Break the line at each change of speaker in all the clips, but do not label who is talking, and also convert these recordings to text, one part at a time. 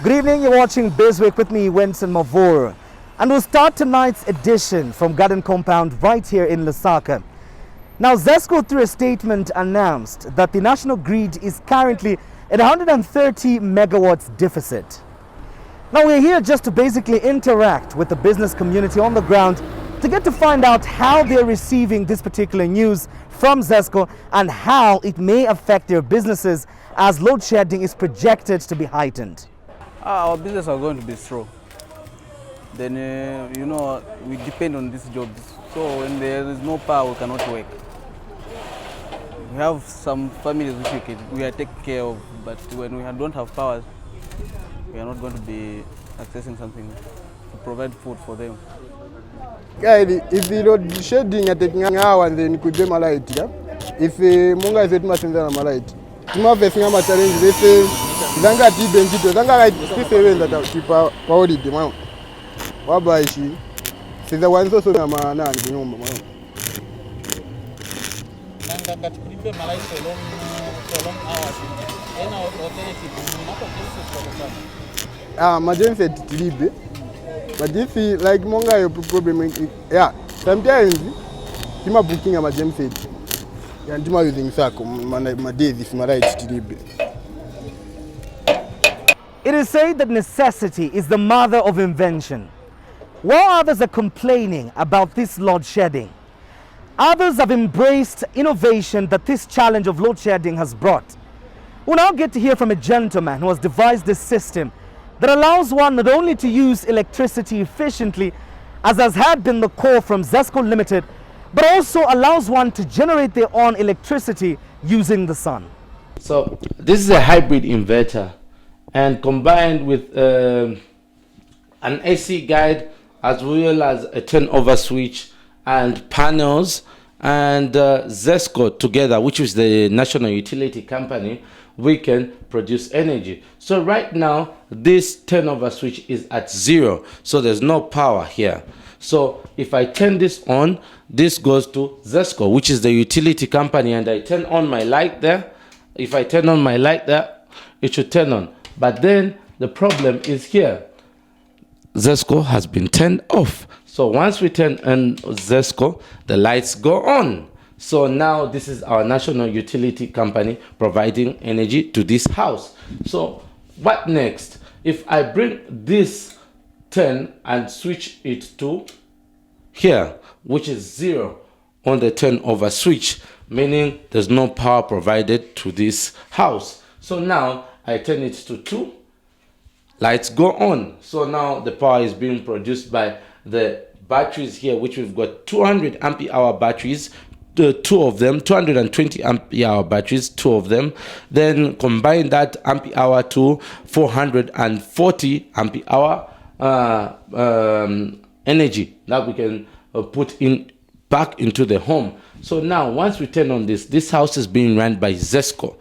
Good evening, you're watching Bizweek with me, Winston Mavor. And we'll start tonight's edition from Garden Compound right here in Lusaka. Now, ZESCO through a statement announced that the national grid is currently at 130 megawatts deficit. Now, we're here just to basically interact with the business community on the ground to get to find out how they're receiving this particular news from ZESCO and how it may affect their businesses as load shedding is projected to be heightened.
Our business are going to be slow. Then, we depend on these jobs. So when there is no power, we cannot work. We have some families which we are taking care of, but when we don't have power, we are not going to be accessing something to provide food for them.
If the load shedding at taking an hour and then could be malite, if Munga is at Massenza malite, Tuma facing a challenge, they say, Zanga T Benzito, Zanga like 57 that keep power the demand. What by she? Since the ones also a man and the home.
That could be malite for long hours. Then our alternative, not a
Majen said Libe. But if he like Monga, you problem, yeah, sometimes Tima booking a Majem said, and Tima using Sako, my days is my right to Libe.
It is said that necessity is the mother of invention. While others are complaining about this load shedding, others have embraced innovation that this challenge of load shedding has brought. We'll now get to hear from a gentleman who has devised this system that allows one not only to use electricity efficiently, as has had been the call from ZESCO Limited, but also allows one to generate their own electricity using the sun.
So this is a hybrid inverter, and combined with an AC guide as well as a turnover switch and panels and ZESCO together, which is the national utility company, we can produce energy. So right now this turnover switch is at 0, so there's no power here. So if I turn this on, this goes to ZESCO, which is the utility company, and I turn on my light there. If I turn on my light there, it should turn on. But then the problem is here. ZESCO has been turned off. So once we turn on ZESCO, the lights go on. So now this is our national utility company providing energy to this house. So what next? If I bring this 10 and switch it to here, which is 0 on the turnover switch, meaning there's no power provided to this house. So now I turn it to 2, lights go on. So now the power is being produced by the batteries here, which we've got 200 ampere hour batteries, two of them, 220 ampere hour batteries, 2 of them. Then combine that ampere hour to 440 ampere hour energy that we can put in back into the home. So now once we turn on this house is being run by ZESCO,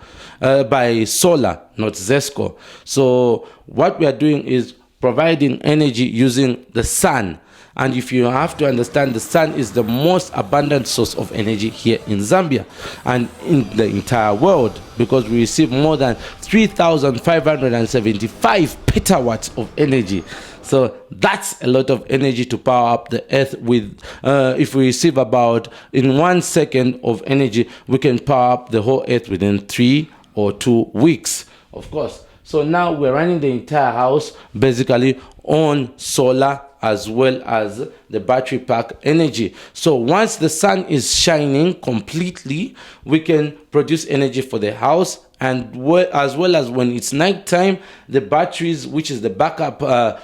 by solar, not ZESCO. So what we are doing is providing energy using the sun. And if you have to understand, the sun is the most abundant source of energy here in Zambia and in the entire world, because we receive more than 3,575 petawatts of energy. So that's a lot of energy to power up the earth with. If we receive about in 1 second of energy, we can power up the whole earth within 3 or 2 weeks, of course. So now we're running the entire house basically on solar as well as the battery pack energy. So once the sun is shining completely, we can produce energy for the house, and as well as when it's nighttime, the batteries, which is the backup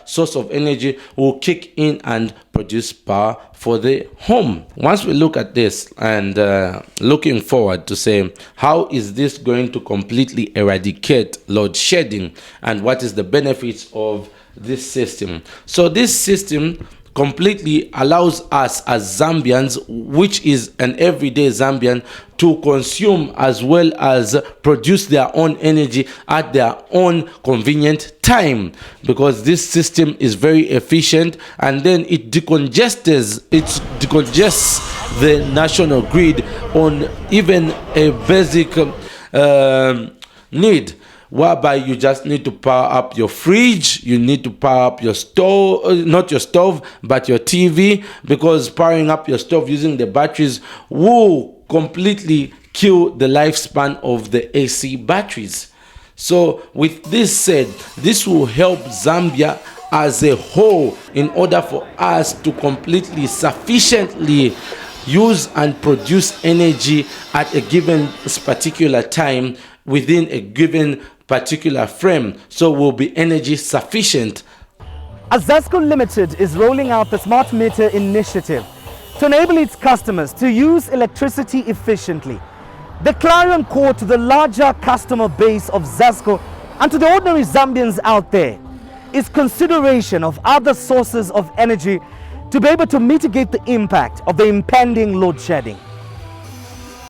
source of energy, will kick in and produce power for the home. Once we look at this and looking forward to say, how is this going to completely eradicate load shedding, and what is the benefits of this system? So this system completely allows us as Zambians, which is an everyday Zambian, to consume as well as produce their own energy at their own convenient time, because this system is very efficient, and then it decongests the national grid on even a basic need. whereby you just need to power up your fridge, you need to power up your stove, not your stove, but your TV, because powering up your stove using the batteries will completely kill the lifespan of the AC batteries. So with this said, this will help Zambia as a whole in order for us to completely sufficiently use and produce energy at a given particular time within a given particular frame, so we'll be energy sufficient.
As ZESCO Limited is rolling out the Smart Meter initiative to enable its customers to use electricity efficiently, the clarion call to the larger customer base of ZESCO and to the ordinary Zambians out there is consideration of other sources of energy to be able to mitigate the impact of the impending load shedding.